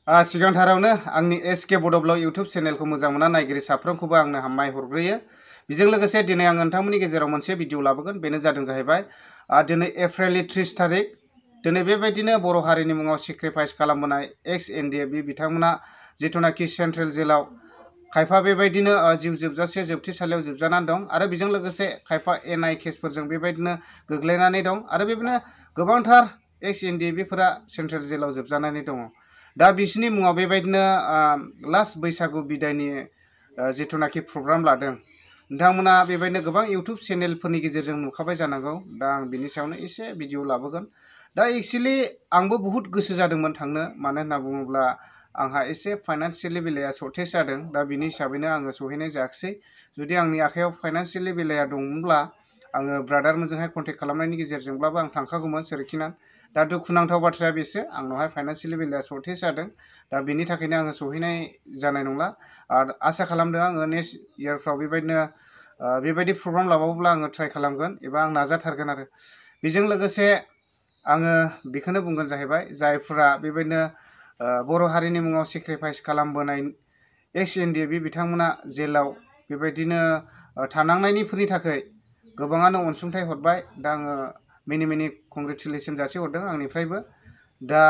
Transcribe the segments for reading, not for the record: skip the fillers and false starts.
सिगांथारावनो आंनि SK बड'ब्लग YouTube चेनेलखौ मोजां मोना नायगिरि साफ्रोमखौबो आंनो हामबाय हरग्रोयो। बेजों लोगोसे दिनै आं नोंथांमोननि गेजेराव मोनसे भिडिअ लाबोगोन। बेनो जादों जाहैबाय दिनै एप्रिलनि 30 थारिख। दिनै बेबायदिनो बर' हारिनि मुङाव सेक्रिफाइस खालामबोनाय एक्स एनडिएफबि बिथांमोना जिथुनाखि सेन्ट्रेल जेलाव खायफा बेबायदिनो जिउ जोबजासे जोबथेसालियाव जोबजानानै दं आरो बेजों लोगोसे खायफा एनआइ केसफोरजों बेबायदिनो गोग्लैनानै दं आरो बेबायदिनो गोबांथार एक्स एनडिएफबिफोरा सेन्ट्रेल जेलाव जोबजानानै दङ। दा बिसोरनि मुङाव बेबायदिनो लास्ट बैसागु बिदायनि जिथुनाखि प्रग्राम लादों। नोंथांमोना बेबायदिनो गोबां इउट्युब चेनेलफोरनि गेजेरजों नुखाबाय जानांगौ। दा आं बिनि सायावनो एसे भिडिअ लाबोगोन। दा एक्चुअलि आंबो बहुद गोसो जादोंमोन थांनो, मानो होनना बुङोब्ला आंहा एसे फाइनान्सियेलि बेलाया सर्टेज जादों। दा बिनि हिसाबैनो आङो सहैनाय जायाखिसै। जुदि आंनि आखायाव फाइनान्सियेलि बेलाया दंमोनब्ला आङो ब्रादारमोनजोंहाय कन्टेक्ट खालामनायनि गेजेरजोंब्लाबो आं थांखागौमोन सोरखिना। दा दुखुनांथाव बाथ्राया बेसो, आंनावहाय फाइनान्सियेलि बेलाया सर्टेज जादों। दा बिनि थाखायनो आङो सहैनाय जानाय नंला। आरो आसा खालामदों आङो नेक्स्ट इयारफ्राव बेबायदि प्रग्राम लाबावोब्ला आङो ट्राइ खालामगोन एबा आं नाजाथारगोन आरो। बेजों लोगोसे आङो बेखौनो बुंगोन जाहैबाय, जायफोरा बेबायदिनो बर' हारिनि मुङाव सेक्रिफाइस खालामबोनाय एक्स एनडिएफबि बिथांमोना जेलाव बेबायदिनो थानांनायनिफोरनि थाखाय गोबाङानो अनसुंथाइ हरबाय। दा आङो मेनि कंग्रेचुलेसन जासिहरदों आंनिफ्रायबो। दा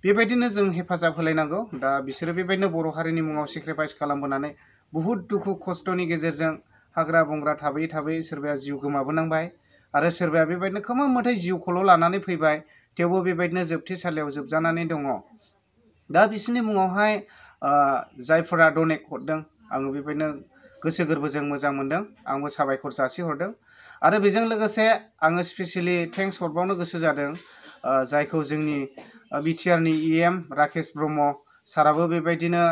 बेबायदिनो जों हेफाजाब होलायनांगौ। दा बिसोरो बेबायदिनो बर' हारिनि मुङाव सेक्रिफाइस खालामबोनानै बुहुद दुखु खस्थ'नि गेजेरजों हाग्रा बंग्रा थाबोयै सोरबाया जिउ गोमाबोनांबाय आरो सोरबाया बेबायदिनो खोमोन मोथै जिउखौल' लानानै फैबाय, थेवबो बेबायदिनो जोबथेसालियाव जोबजानानै दङ। दा बिसोरनि मुङावहाय जायफोरा डनेट हरदों, आङो बेबायदिनो गोसो गोरबोजों मोजां मोनदों। आंबो साबायखर जासिहरदों आरो बेजों लोगोसे आङो स्पेसियेलि थेंक्स हरबावनो गोसो जादों जायखौ जोंनि बिटिआरनि एम राकेश ब्रह्म साराबो बेबायदिनो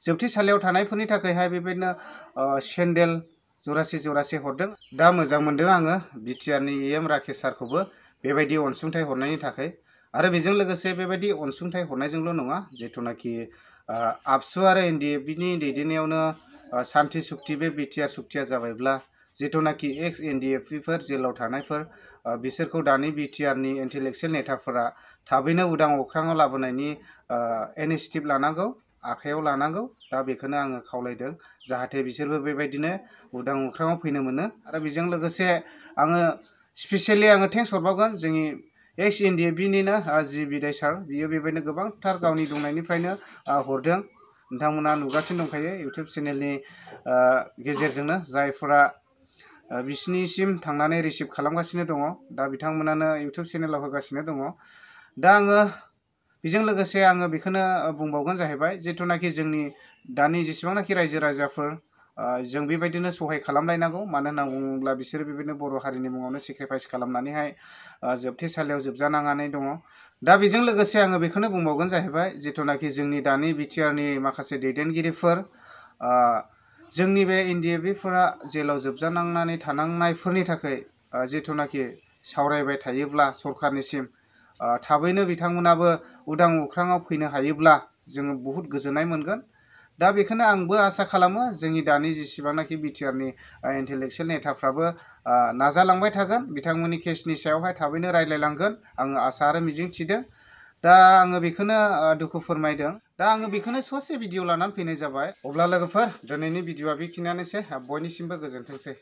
जोबथेसालियाव थानायफोरनि थाखायहाय बेबायदिनो सेन्देल जरासे हरदों। दा मोजां मोनदों आङो बिटिआरनि एम राकेश सारखौबो बेबायदि अनसुंथाइ हरनायनि थाखाय। आरो बेजों लोगोसे बेबायदि अनसुंथाइ हरनायजोंल' नङा, जिथुनाखि आबसु आरो एनडिएफबिनि दैदेननायावनो सान्थि सुक्ति बे बिटिआर सुक्तिया जाबायब्ला जिथुनाखि एक्स एनडिएफबिफोर जेलाव थानायफोर बिसोरखौ दानि बिटिआरनि इन्टेलेक्सुयेल नेताफोरा थाबैनो उदां अख्राङाव लाबोनायनि इनिसिएटिभ लानांगौ, आखायाव लानांगौ। दा बेखौनो आङो खावलायदों, जाहाथे बिसोरबो बेबायदिनो उदां अख्राङाव फैनो मोनो। आरो बेजों लोगोसे आङो स्पेसियेलि थेंक्स हरबावगोन जोंनि एक्स एनडिएफबिनिनो जि बिदाय सार, बियो बेबायदिनो गोबांथार गावनि दंनायनिफ्रायनो हरदों। नोंथांमोना नुगासिनो दंखायो इउट्युब चेनेलनि गेजेरजोंनो, जायफोरा बिसिनिसिम थांनानै रिसिभ खालामगासिनो दङ। दा बिथांमोनानो इउट्युब चेनेलाव होगासिनो दङ। दा आङो बेजों लोगोसे आङो बेखौनो बुंबावगोन जाहैबाय, जिथुनाखि जोंनि दानि जेसेबांनाखि रायजो राजाफोर जों बेबायदिनो सहाय खालामलायनांगौ। मानो होनना बुङोब्ला बिसोरो बेबायदिनो बर' हारिनि मुङावनो सेक्रिफाइस खालामनानैहाय जोबथेसालियाव जोबजानांनानै दङ। दा बेजों लोगोसे आङो बेखौनो बुंबावगोन जाहैबाय, जिथुनाखि जोंनि दानि बिटिआरनि माखासे दैदेनगिरिफोर, जोंनि बे एनडिएफबिफोरा जेलाव जोबजानांनानै थानांनायफोरनि थाखाय जिथुनाखि सावरायबाय थायोब्ला सरखारनिसिम थाबैनो बिथांमोनाबो उदां अख्राङाव फैनो हायोब्ला जोङो बहुद गोजोननाय मोनगोन। दा बेखौनो आंबो आसा खालामो जोंनि दानि जेसेबांनाखि बिटिआरनि इन्टेलेक्सुयेल नेताफ्राबो नाजालांबाय थागोन, बिथांमोननि केसनि सायावहाय थाबैनो रायज्लायलांगोन आङो आसा आरो मिजिं थिदों। दा आङो बेखौनो दुखु फोरमायदों। दा आङो बेखौनो ससे भिडिअ लानानै फैनाय जाबाय। अब्ला लोगोफोर, दिनैनि भिडिअआ बेखिनियानोसै। बयनिसिमबो गोजोनथोंसै।